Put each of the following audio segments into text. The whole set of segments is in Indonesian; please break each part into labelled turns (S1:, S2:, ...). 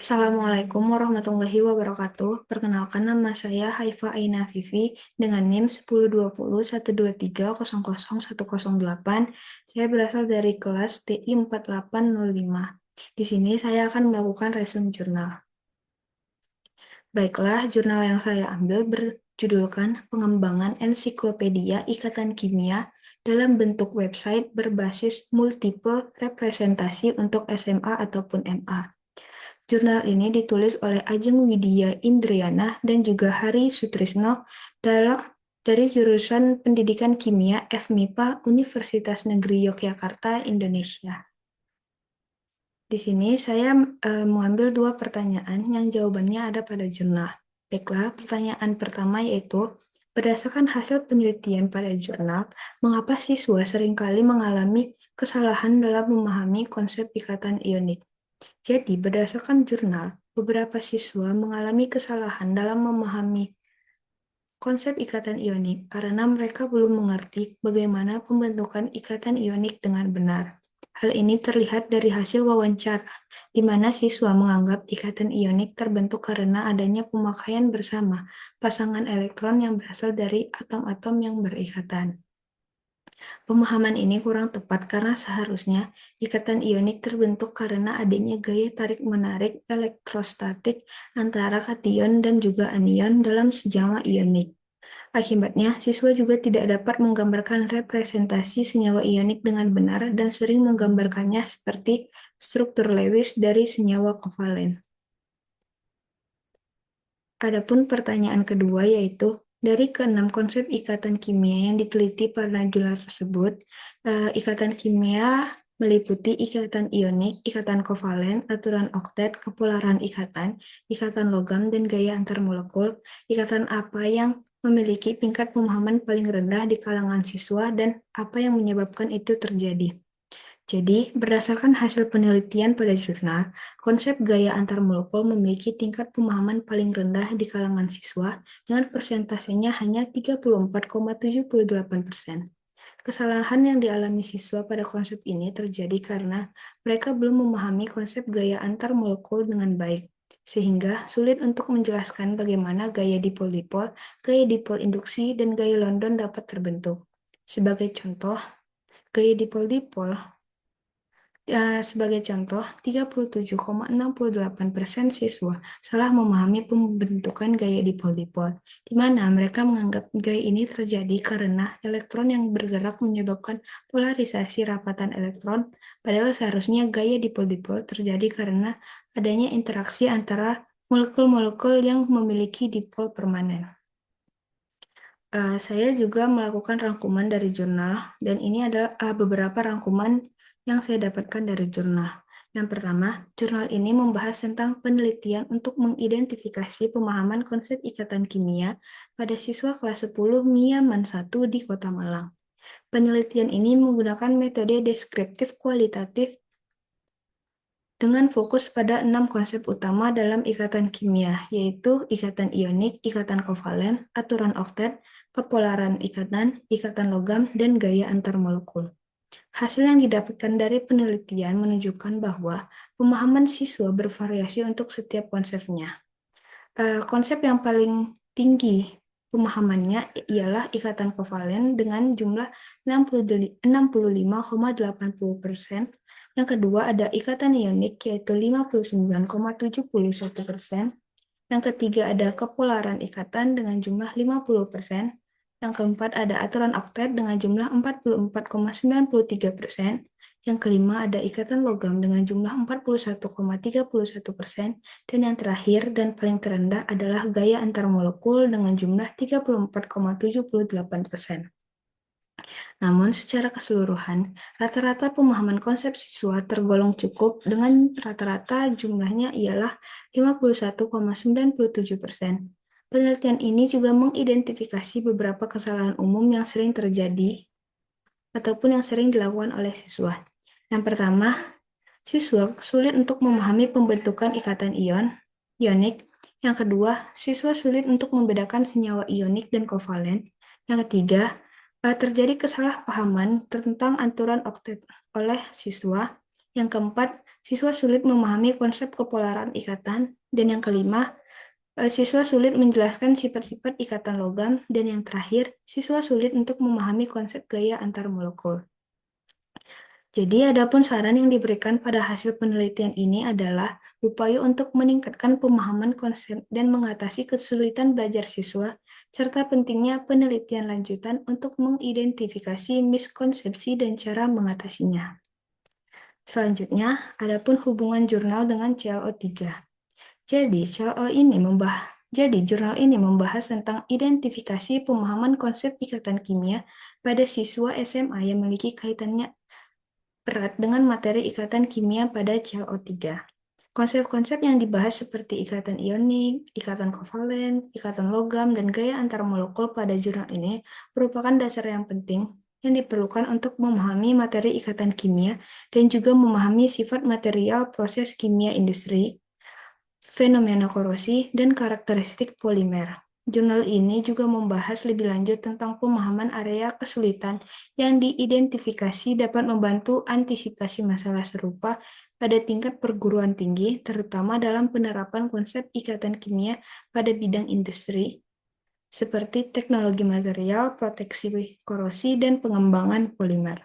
S1: Assalamualaikum warahmatullahi wabarakatuh. Perkenalkan nama saya Haifa Aina Vivi dengan NIM 10201213001008. Saya berasal dari kelas TI 4805. Di sini saya akan melakukan resume jurnal. Baiklah, jurnal yang saya ambil berjudulkan Pengembangan Ensiklopedia Ikatan Kimia dalam bentuk website berbasis multiple representasi untuk SMA ataupun MA. Jurnal ini ditulis oleh Ajeng Widya Indriana dan juga Hari Sutrisno dari jurusan Pendidikan Kimia FMIPA Universitas Negeri Yogyakarta, Indonesia. Di sini saya mengambil dua pertanyaan yang jawabannya ada pada jurnal. Baiklah, pertanyaan pertama yaitu, berdasarkan hasil penelitian pada jurnal, mengapa siswa seringkali mengalami kesalahan dalam memahami konsep ikatan ionik? Jadi, berdasarkan jurnal, beberapa siswa mengalami kesalahan dalam memahami konsep ikatan ionik karena mereka belum mengerti bagaimana pembentukan ikatan ionik dengan benar. Hal ini terlihat dari hasil wawancara, di mana siswa menganggap ikatan ionik terbentuk karena adanya pemakaian bersama pasangan elektron yang berasal dari atom-atom yang berikatan. Pemahaman ini kurang tepat karena seharusnya ikatan ionik terbentuk karena adanya gaya tarik-menarik elektrostatik antara kation dan juga anion dalam senyawa ionik. Akibatnya, siswa juga tidak dapat menggambarkan representasi senyawa ionik dengan benar dan sering menggambarkannya seperti struktur Lewis dari senyawa kovalen. Adapun pertanyaan kedua yaitu, dari keenam konsep ikatan kimia yang diteliti pada jurnal tersebut, ikatan kimia meliputi ikatan ionik, ikatan kovalen, aturan oktet, kepolaran ikatan logam, dan gaya antar molekul. Ikatan apa yang memiliki tingkat pemahaman paling rendah di kalangan siswa dan apa yang menyebabkan itu terjadi? Jadi, berdasarkan hasil penelitian pada jurnal, konsep gaya antar molekul memiliki tingkat pemahaman paling rendah di kalangan siswa dengan persentasenya hanya 34,78%. Kesalahan yang dialami siswa pada konsep ini terjadi karena mereka belum memahami konsep gaya antar molekul dengan baik, sehingga sulit untuk menjelaskan bagaimana gaya dipol-dipol, gaya dipol induksi, dan gaya London dapat terbentuk. Sebagai contoh, gaya dipol-dipol sebagai contoh, 37,68% siswa salah memahami pembentukan gaya dipol-dipol, di mana mereka menganggap gaya ini terjadi karena elektron yang bergerak menyebabkan polarisasi rapatan elektron, padahal seharusnya gaya dipol-dipol terjadi karena adanya interaksi antara molekul-molekul yang memiliki dipol permanen. Saya juga melakukan rangkuman dari jurnal, dan ini adalah beberapa rangkuman yang saya dapatkan dari jurnal. Yang pertama, jurnal ini membahas tentang penelitian untuk mengidentifikasi pemahaman konsep ikatan kimia pada siswa kelas 10 Miaman 1 di Kota Malang. Penelitian ini menggunakan metode deskriptif kualitatif dengan fokus pada 6 konsep utama dalam ikatan kimia, yaitu ikatan ionik, ikatan kovalen, aturan oktet, kepolaran ikatan logam, dan gaya antar molekul. Hasil yang didapatkan dari penelitian menunjukkan bahwa pemahaman siswa bervariasi untuk setiap konsepnya. Konsep yang paling tinggi pemahamannya ialah ikatan kovalen dengan jumlah 65,80%. Yang kedua ada ikatan ionik yaitu 59,71%. Yang ketiga ada kepolaran ikatan dengan jumlah 50%. Yang keempat ada aturan oktet dengan jumlah 44,93%. Yang kelima ada ikatan logam dengan jumlah 41,31%. Dan yang terakhir dan paling terendah adalah gaya antar molekul dengan jumlah 34,78%. Namun secara keseluruhan, rata-rata pemahaman konsep siswa tergolong cukup dengan rata-rata jumlahnya ialah 51,97%. Penelitian ini juga mengidentifikasi beberapa kesalahan umum yang sering terjadi ataupun yang sering dilakukan oleh siswa. Yang pertama, siswa sulit untuk memahami pembentukan ikatan ionik. Yang kedua, siswa sulit untuk membedakan senyawa ionik dan kovalen. Yang ketiga, terjadi kesalahpahaman tentang aturan oktet oleh siswa. Yang keempat, siswa sulit memahami konsep kepolaran ikatan. Dan yang kelima, siswa sulit menjelaskan sifat-sifat ikatan logam. Dan yang terakhir, siswa sulit untuk memahami konsep gaya antar molekul. Jadi, adapun saran yang diberikan pada hasil penelitian ini adalah upaya untuk meningkatkan pemahaman konsep dan mengatasi kesulitan belajar siswa, serta pentingnya penelitian lanjutan untuk mengidentifikasi miskonsepsi dan cara mengatasinya. Selanjutnya, adapun hubungan jurnal dengan ClO3. Jadi, jurnal ini membahas tentang identifikasi pemahaman konsep ikatan kimia pada siswa SMA yang memiliki kaitannya erat dengan materi ikatan kimia pada ClO3. Konsep-konsep yang dibahas seperti ikatan ionik, ikatan kovalen, ikatan logam, dan gaya antar molekul pada jurnal ini merupakan dasar yang penting yang diperlukan untuk memahami materi ikatan kimia dan juga memahami sifat material proses kimia industri, fenomena korosi, dan karakteristik polimer. Jurnal ini juga membahas lebih lanjut tentang pemahaman area kesulitan yang diidentifikasi dapat membantu antisipasi masalah serupa pada tingkat perguruan tinggi, terutama dalam penerapan konsep ikatan kimia pada bidang industri, seperti teknologi material, proteksi korosi, dan pengembangan polimer.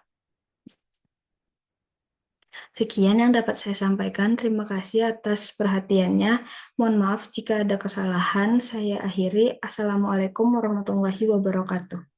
S1: Sekian yang dapat saya sampaikan. Terima kasih atas perhatiannya. Mohon maaf jika ada kesalahan. Saya akhiri. Assalamualaikum warahmatullahi wabarakatuh.